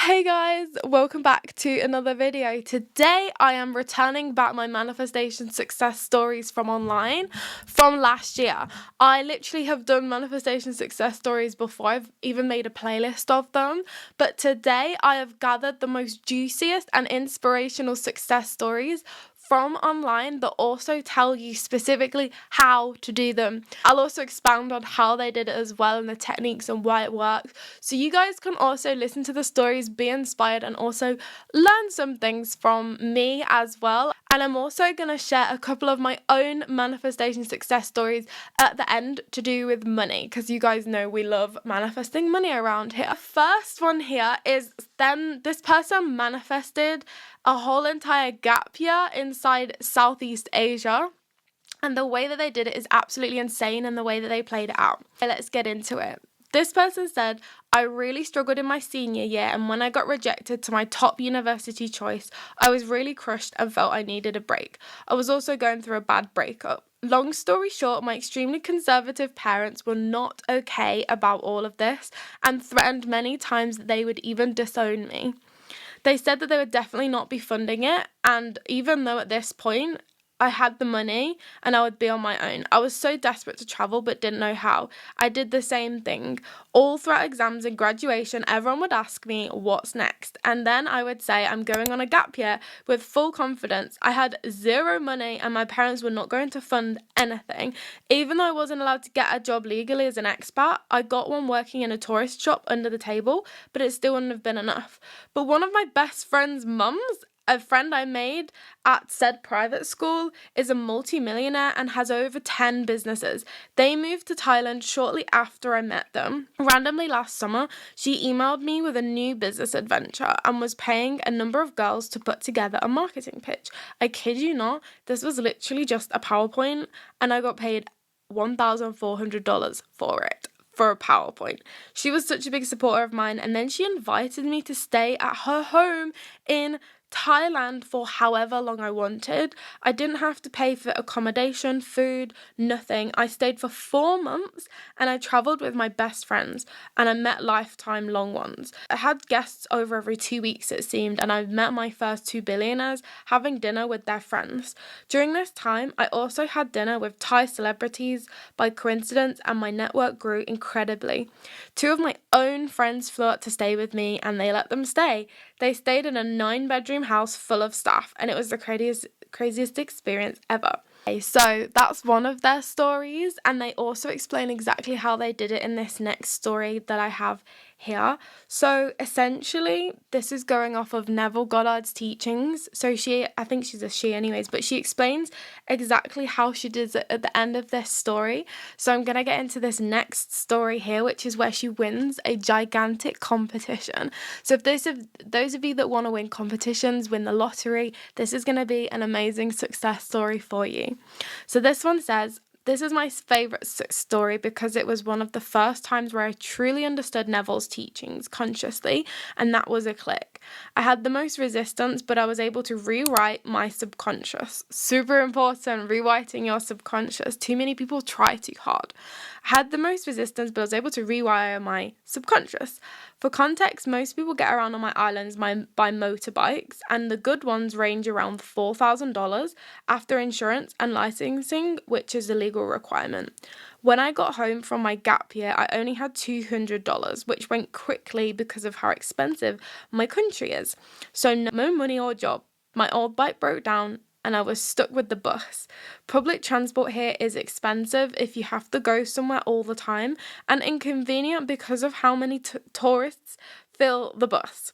Hey guys, welcome back to another video. Today I am returning back my manifestation success stories from online from last year. I literally have done manifestation success stories before. I've even made a playlist of them, but today I have gathered the most juiciest and inspirational success stories from online that also tell you specifically how to do them. I'll also expound on how they did it as well and the techniques and why it works. So you guys can also listen to the stories, be inspired, and also learn some things from me as well. And I'm also going to share a couple of my own manifestation success stories at the end to do with money, because you guys know we love manifesting money around here. First one here is then this person manifested a whole entire gap year inside Southeast Asia. And the way that they did it is absolutely insane, and the way that they played it out. Okay, let's get into it. This person said, I really struggled in my senior year, and when I got rejected to my top university choice, I was really crushed and felt I needed a break. I was also going through a bad breakup. Long story short, my extremely conservative parents were not okay about all of this and threatened many times that they would even disown me. They said that they would definitely not be funding it, and even though at this point I had the money and I would be on my own, I was so desperate to travel but didn't know how. I did the same thing. All throughout exams and graduation, everyone would ask me, what's next? And then I would say, I'm going on a gap year with full confidence. I had zero money and my parents were not going to fund anything. Even though I wasn't allowed to get a job legally as an expat, I got one working in a tourist shop under the table, but it still wouldn't have been enough. But one of my best friend's mums, a friend I made at said private school, is a multi-millionaire and has over 10 businesses. They moved to Thailand shortly after I met them. Randomly last summer, she emailed me with a new business adventure and was paying a number of girls to put together a marketing pitch. I kid you not, this was literally just a PowerPoint, and I got paid $1,400 for it. For a PowerPoint. She was such a big supporter of mine, and then she invited me to stay at her home in Thailand for however long I wanted. I didn't have to pay for accommodation, food, nothing. I stayed for 4 months and I travelled with my best friends, and I met lifetime long ones. I had guests over every 2 weeks, it seemed, and I met my first 2 billionaires having dinner with their friends. During this time, I also had dinner with Thai celebrities by coincidence, and my network grew incredibly. 2 of my own friends flew out to stay with me, and they let them stay. They stayed in a 9-bedroom house full of staff, and it was the craziest experience ever. Okay, so that's one of their stories, and they also explain exactly how they did it in this next story that I have here. So essentially, this is going off of Neville Goddard's teachings. So I think she's a she anyways, but she explains exactly how she did it at the end of this story. So I'm going to get into this next story here, which is where she wins a gigantic competition. So if those of you that want to win competitions, win the lottery, this is going to be an amazing success story for you. So this one says, this is my favourite story because it was one of the first times where I truly understood Neville's teachings consciously, and that was a click. I had the most resistance, but I was able to rewrite my subconscious. Super important, rewriting your subconscious. Too many people try too hard. I had the most resistance, but I was able to rewire my subconscious. For context, most people get around on my islands by motorbikes, and the good ones range around $4,000 after insurance and licensing, which is a legal requirement. When I got home from my gap year, I only had $200, which went quickly because of how expensive my country is. So no money or job. My old bike broke down and I was stuck with the bus. Public transport here is expensive if you have to go somewhere all the time, and inconvenient because of how many tourists fill the bus.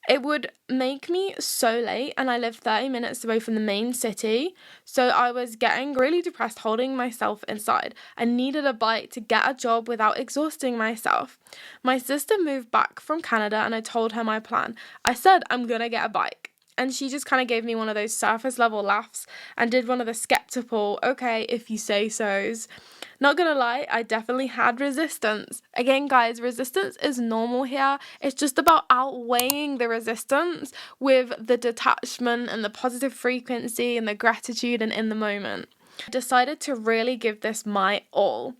It would make me so late, and I live 30 minutes away from the main city, so I was getting really depressed holding myself inside. I needed a bike to get a job without exhausting myself. My sister moved back from Canada and I told her my plan. I said, I'm gonna get a bike. And she just kind of gave me one of those surface level laughs and did one of the skeptical, okay, if you say so's. Not gonna lie, I definitely had resistance. Again, guys, resistance is normal here. It's just about outweighing the resistance with the detachment and the positive frequency and the gratitude and in the moment. I decided to really give this my all.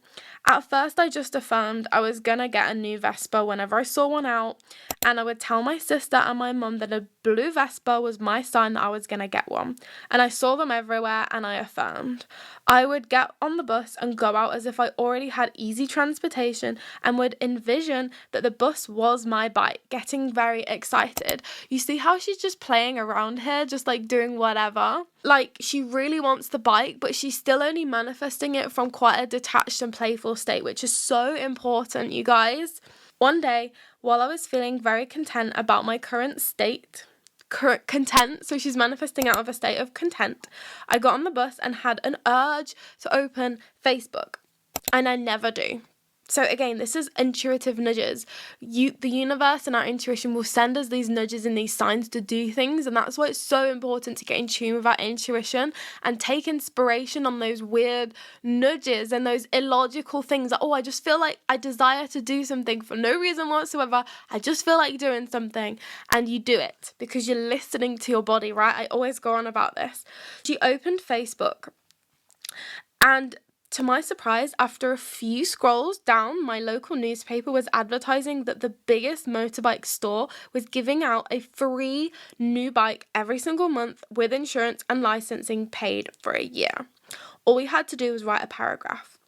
At first, I just affirmed I was gonna get a new Vespa whenever I saw one out, and I would tell my sister and my mum that a blue Vespa was my sign that I was gonna get one. And I saw them everywhere, and I affirmed. I would get on the bus and go out as if I already had easy transportation and would envision that the bus was my bike, getting very excited. You see how she's just playing around here, just like doing whatever? Like, she really wants the bike, but she's still only manifesting it from quite a detached and playful state, which is so important, you guys. One day, while I was feeling very content about my current state, content, so she's manifesting out of a state of content, I got on the bus and had an urge to open Facebook, and I never do. So again, this is intuitive nudges. The universe and our intuition will send us these nudges and these signs to do things, and that's why it's so important to get in tune with our intuition and take inspiration on those weird nudges and those illogical things that, oh, I just feel like I desire to do something for no reason whatsoever. I just feel like doing something, and you do it because you're listening to your body, right? I always go on about this. She opened Facebook, and to my surprise, after a few scrolls down, my local newspaper was advertising that the biggest motorbike store was giving out a free new bike every single month with insurance and licensing paid for a year. All we had to do was write a paragraph.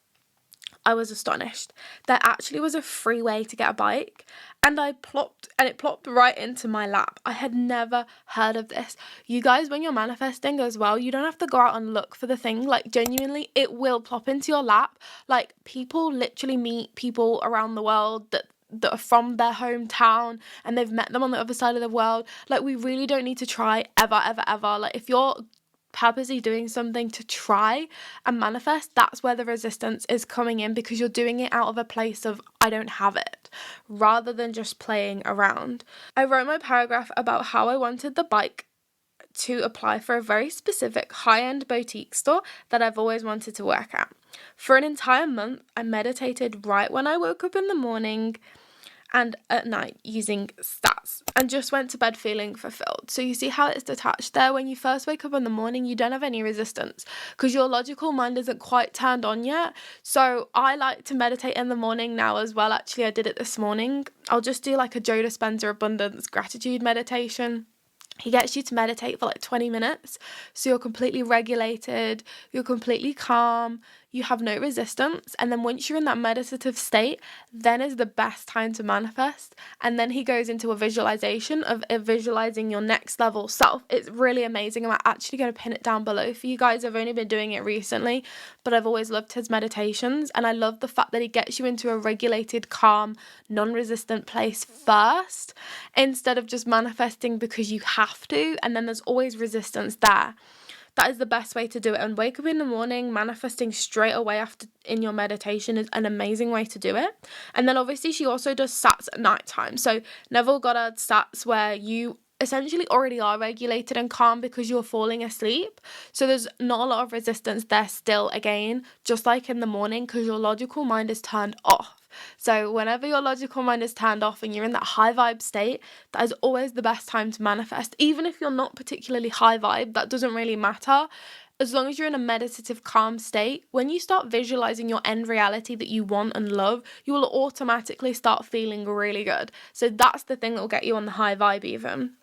I was astonished. There actually was a free way to get a bike, and it plopped right into my lap. I had never heard of this. You guys, when you're manifesting as well, you don't have to go out and look for the thing. Like, genuinely, it will plop into your lap. Like, people literally meet people around the world that are from their hometown, and they've met them on the other side of the world. Like, we really don't need to try ever, ever, ever. Like, if you're purposely doing something to try and manifest, that's where the resistance is coming in, because you're doing it out of a place of I don't have it, rather than just playing around. I wrote my paragraph about how I wanted the bike to apply for a very specific high-end boutique store that I've always wanted to work at. For an entire month, I meditated right when I woke up in the morning and at night using stats, and just went to bed feeling fulfilled. So you see how it's detached there. When you first wake up in the morning, you don't have any resistance because your logical mind isn't quite turned on yet. So I like to meditate in the morning now as well. Actually, I did it this morning. I'll just do like a Joe Dispenza abundance gratitude meditation. He gets you to meditate for like 20 minutes. So you're completely regulated, you're completely calm, you have no resistance. And then once you're in that meditative state, then is the best time to manifest. And then he goes into a visualization of visualizing your next level self. It's really amazing. I'm actually going to pin it down below for you guys. I've only been doing it recently, but I've always loved his meditations. And I love the fact that he gets you into a regulated, calm, non-resistant place first, instead of just manifesting because you have to. And then there's always resistance there. That is the best way to do it. And wake up in the morning, manifesting straight away after in your meditation is an amazing way to do it. And then obviously she also does sats at night time. So Neville Goddard sats where you essentially already are regulated and calm because you're falling asleep. So there's not a lot of resistance there still, again, just like in the morning, because your logical mind is turned off. So whenever your logical mind is turned off and you're in that high vibe state, that is always the best time to manifest. Even if you're not particularly high vibe, that doesn't really matter. As long as you're in a meditative, calm state, when you start visualizing your end reality that you want and love, you will automatically start feeling really good. So that's the thing that will get you on the high vibe even.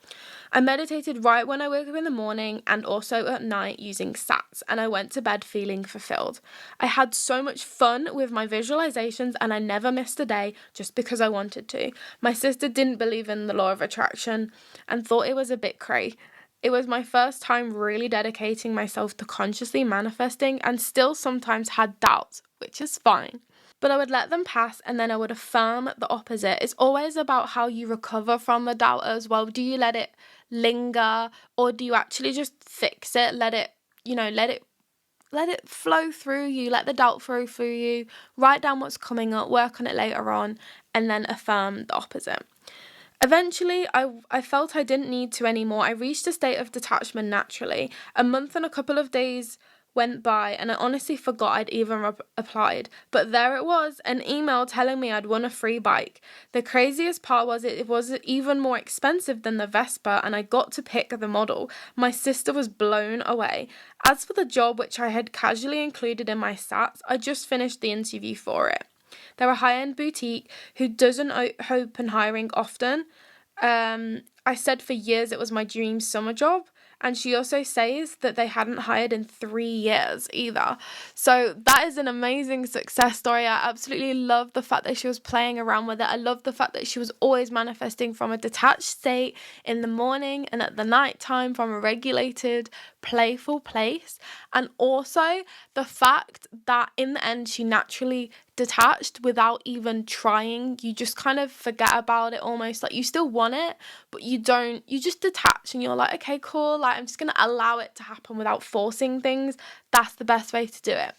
I meditated right when I woke up in the morning and also at night using sats, and I went to bed feeling fulfilled. I had so much fun with my visualizations and I never missed a day just because I wanted to. My sister didn't believe in the law of attraction and thought it was a bit cray. It was my first time really dedicating myself to consciously manifesting, and still sometimes had doubts, which is fine. But I would let them pass, and then I would affirm the opposite. It's always about how you recover from the doubt as well. Do you let it linger, or do you actually just fix it? Let it flow through you, let the doubt flow through you, write down what's coming up, work on it later on, and then affirm the opposite. Eventually, I felt I didn't need to anymore. I reached a state of detachment naturally. A month and a couple of days went by and I honestly forgot I'd even applied. But there it was, an email telling me I'd won a free bike. The craziest part was it was even more expensive than the Vespa, and I got to pick the model. My sister was blown away. As for the job, which I had casually included in my stats, I just finished the interview for it. They're a high-end boutique who doesn't open hiring often. I said for years it was my dream summer job, and she also says that they hadn't hired in 3 years either. So that is an amazing success story. I absolutely love the fact that she was playing around with it. I love the fact that she was always manifesting from a detached state in the morning and at the night time from a regulated, playful place. And also the fact that in the end she naturally detached without even trying. You just kind of forget about it almost. Like, you still want it, but you just detach and you're like, okay, cool, like I'm just gonna allow it to happen without forcing things. That's the best way to do it.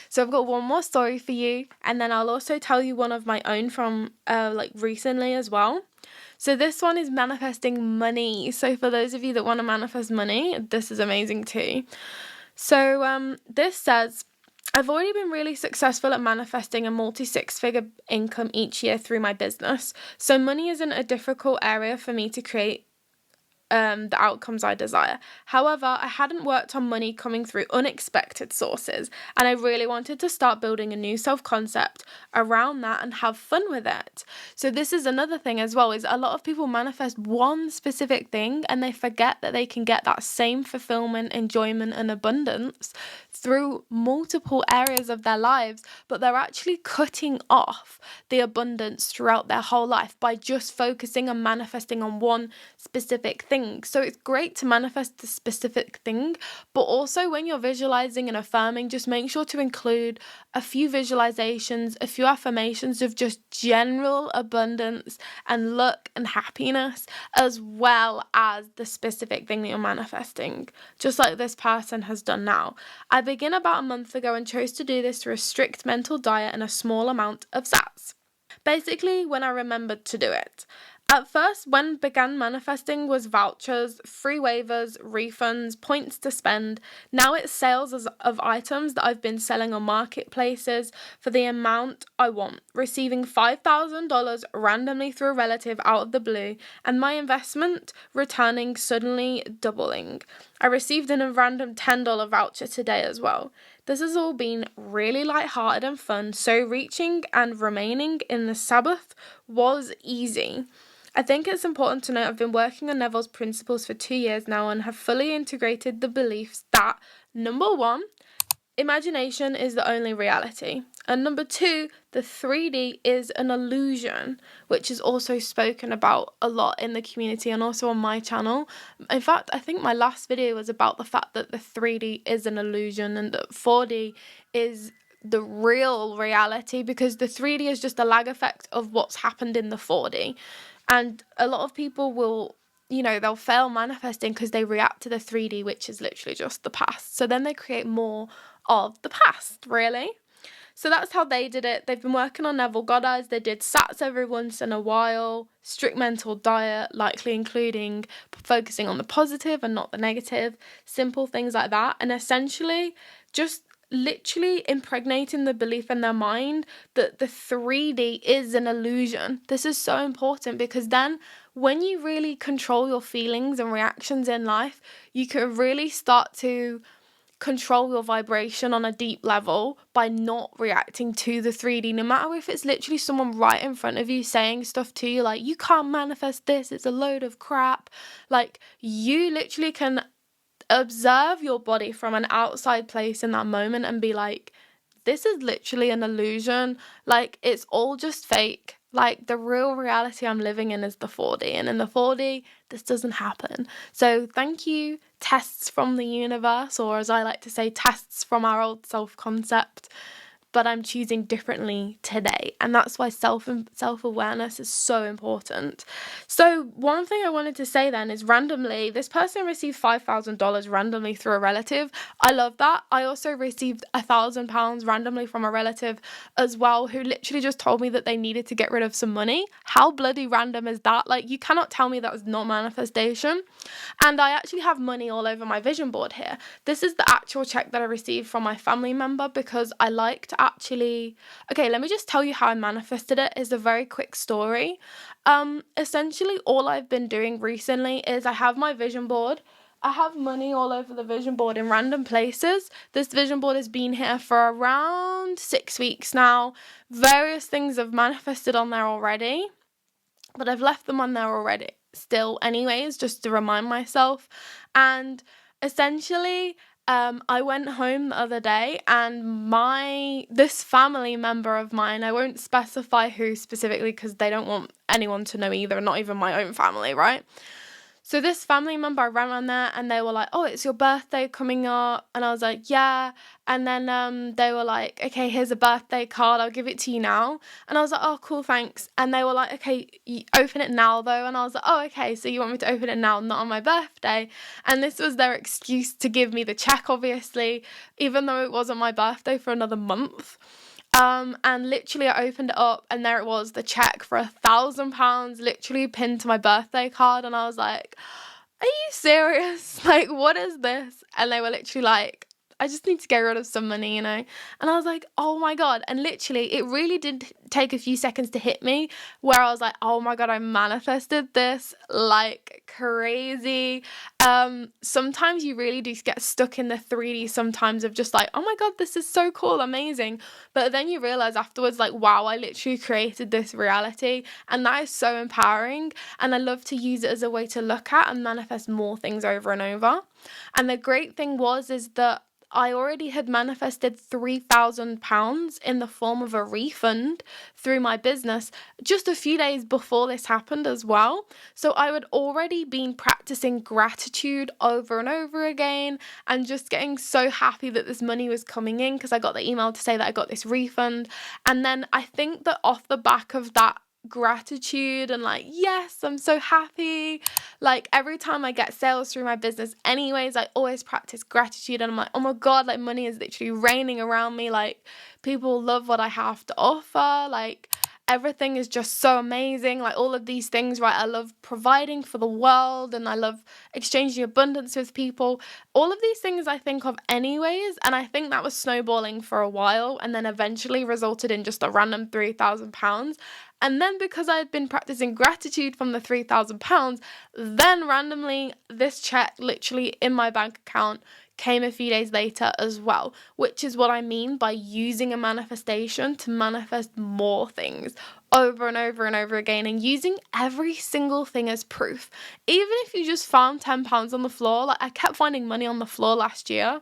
So I've got one more story for you, and then I'll also tell you one of my own from recently as well. So this one is manifesting money. So for those of you that want to manifest money, this is amazing too. So this says, I've already been really successful at manifesting a multi-six-figure income each year through my business. So money isn't a difficult area for me to create the outcomes I desire. However, I hadn't worked on money coming through unexpected sources, and I really wanted to start building a new self-concept around that and have fun with it. So this is another thing as well, is a lot of people manifest one specific thing and they forget that they can get that same fulfillment, enjoyment, and abundance through multiple areas of their lives, but they're actually cutting off the abundance throughout their whole life by just focusing and manifesting on one specific thing. So it's great to manifest the specific thing, but also when you're visualizing and affirming, just make sure to include a few visualizations, a few affirmations of just general abundance and luck and happiness, as well as the specific thing that you're manifesting, just like this person has done now. I began about a month ago and chose to do this through a strict mental diet and a small amount of sats. Basically, when I remembered to do it. At first, when began manifesting was vouchers, free waivers, refunds, points to spend. Now it's sales of items that I've been selling on marketplaces for the amount I want, receiving $5,000 randomly through a relative out of the blue, and my investment returning suddenly doubling. I received a random $10 voucher today as well. This has all been really lighthearted and fun, so reaching and remaining in the Sabbath was easy. I think it's important to note I've been working on Neville's principles for 2 years now and have fully integrated the beliefs that, number 1, imagination is the only reality, and number 2, the 3D is an illusion, which is also spoken about a lot in the community and also on my channel. In fact, I think my last video was about the fact that the 3D is an illusion and that 4D is the real reality, because the 3D is just a lag effect of what's happened in the 4D. And a lot of people will, they'll fail manifesting because they react to the 3D, which is literally just the past. So then they create more of the past, really. So that's how they did it. They've been working on Neville Goddard's. They did sats every once in a while, strict mental diet, likely including focusing on the positive and not the negative, simple things like that. And essentially just literally impregnating the belief in their mind that the 3D is an illusion. This is so important, because then when you really control your feelings and reactions in life, you can really start to control your vibration on a deep level by not reacting to the 3D, no matter if it's literally someone right in front of you saying stuff to you like, you can't manifest this, it's a load of crap. Like, you literally can observe your body from an outside place in that moment and be like, this is literally an illusion. Like, it's all just fake. Like, the real reality I'm living in is the 4D, and in the 4D, this doesn't happen. So thank you, tests from the universe, or as I like to say, tests from our old self-concept. but I'm choosing differently today. And that's why self-awareness is so important. So one thing I wanted to say then is, randomly, this person received $5,000 randomly through a relative. I love that. I also received £1,000 randomly from a relative as well, who literally just told me that they needed to get rid of some money. How bloody random is that? Like, you cannot tell me that was not manifestation. And I actually have money all over my vision board here. This is the actual check that I received from my family member, because I like to actually... Okay, let me just tell you how I manifested it. It's a very quick story. Essentially, all I've been doing recently is I have my vision board. I have money all over the vision board in random places. This vision board has been here for around 6 weeks now. Various things have manifested on there already, but I've left them on there already still anyways, just to remind myself. And essentially, I went home the other day, and this family member of mine, I won't specify who specifically because they don't want anyone to know either, not even my own family, right? So this family member, I ran on there, and they were like, oh, it's your birthday coming up. And I was like, yeah. And then they were like, okay, here's a birthday card. I'll give it to you now. And I was like, oh, cool, thanks. And they were like, okay, open it now, though. And I was like, oh, okay, so you want me to open it now, not on my birthday? And this was their excuse to give me the check, obviously, even though it wasn't my birthday for another month. And literally I opened it up, and there it was, the check for £1,000 literally pinned to my birthday card. And I was like, are you serious? Like, what is this? And they were literally like, I just need to get rid of some money, you know? And I was like, oh my God. And literally, it really did take a few seconds to hit me, where I was like, oh my God, I manifested this like crazy. Sometimes you really do get stuck in the 3D sometimes, of just like, oh my God, this is so cool, amazing. But then you realize afterwards, like, wow, I literally created this reality. And that is so empowering. And I love to use it as a way to look at and manifest more things over and over. And the great thing is that I already had manifested £3,000 in the form of a refund through my business just a few days before this happened as well. So I had already been practicing gratitude over and over again, and just getting so happy that this money was coming in, because I got the email to say that I got this refund. And then I think that off the back of that gratitude and like, yes, I'm so happy, like every time I get sales through my business anyways, I always practice gratitude, and I'm like, oh my God, like money is literally raining around me, like people love what I have to offer, like everything is just so amazing, like all of these things, right? I love providing for the world, and I love exchanging abundance with people. All of these things I think of anyways, and I think that was snowballing for a while, and then eventually resulted in just a random £3,000. And then because I had been practicing gratitude from the £3,000, then randomly this check literally in my bank account came a few days later as well, which is what I mean by using a manifestation to manifest more things over and over and over again, and using every single thing as proof. Even if you just found £10 on the floor, like I kept finding money on the floor last year,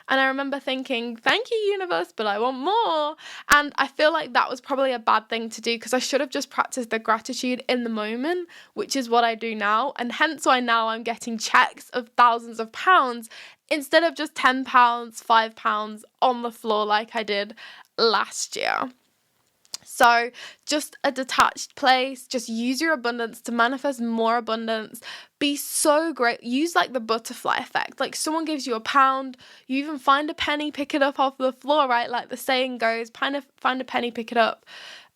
and I remember thinking, thank you, universe, but I want more. And I feel like that was probably a bad thing to do, because I should have just practiced the gratitude in the moment, which is what I do now. And hence why now I'm getting checks of thousands of pounds instead of just £10, £5 on the floor like I did last year. So just a detached place, just use your abundance to manifest more abundance. Be so great. Use like the butterfly effect. Like someone gives you £1, you even find a penny, pick it up off the floor, right? Like the saying goes, find a penny, pick it up.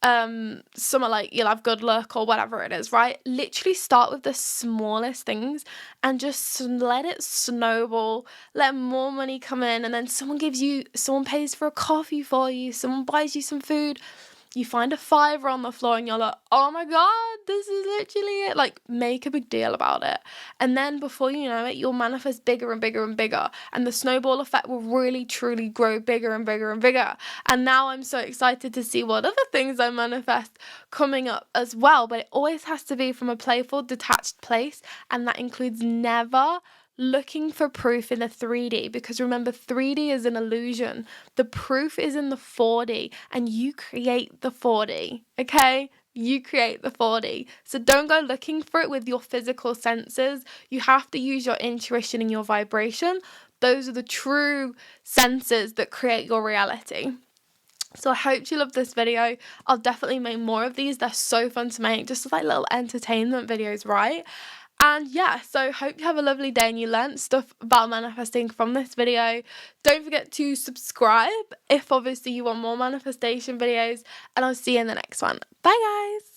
Somewhere like you'll have good luck or whatever it is, right? Literally start with the smallest things and just let it snowball, let more money come in, and then someone pays for a coffee for you, someone buys you some food. You find a £5 on the floor and you're like, oh my God, this is literally it. Like, make a big deal about it. And then before you know it, you'll manifest bigger and bigger and bigger. And the snowball effect will really, truly grow bigger and bigger and bigger. And now I'm so excited to see what other things I manifest coming up as well. But it always has to be from a playful, detached place. And that includes never looking for proof in the 3D, because remember, 3D is an illusion. The proof is in the 4D, and you create the 4D, okay? You create the 4D. So don't go looking for it with your physical senses. You have to use your intuition and your vibration. Those are the true senses that create your reality. So I hope you loved this video. I'll definitely make more of these. They're so fun to make, just like little entertainment videos, right? And yeah, so hope you have a lovely day and you learnt stuff about manifesting from this video. Don't forget to subscribe if obviously you want more manifestation videos, and I'll see you in the next one. Bye guys!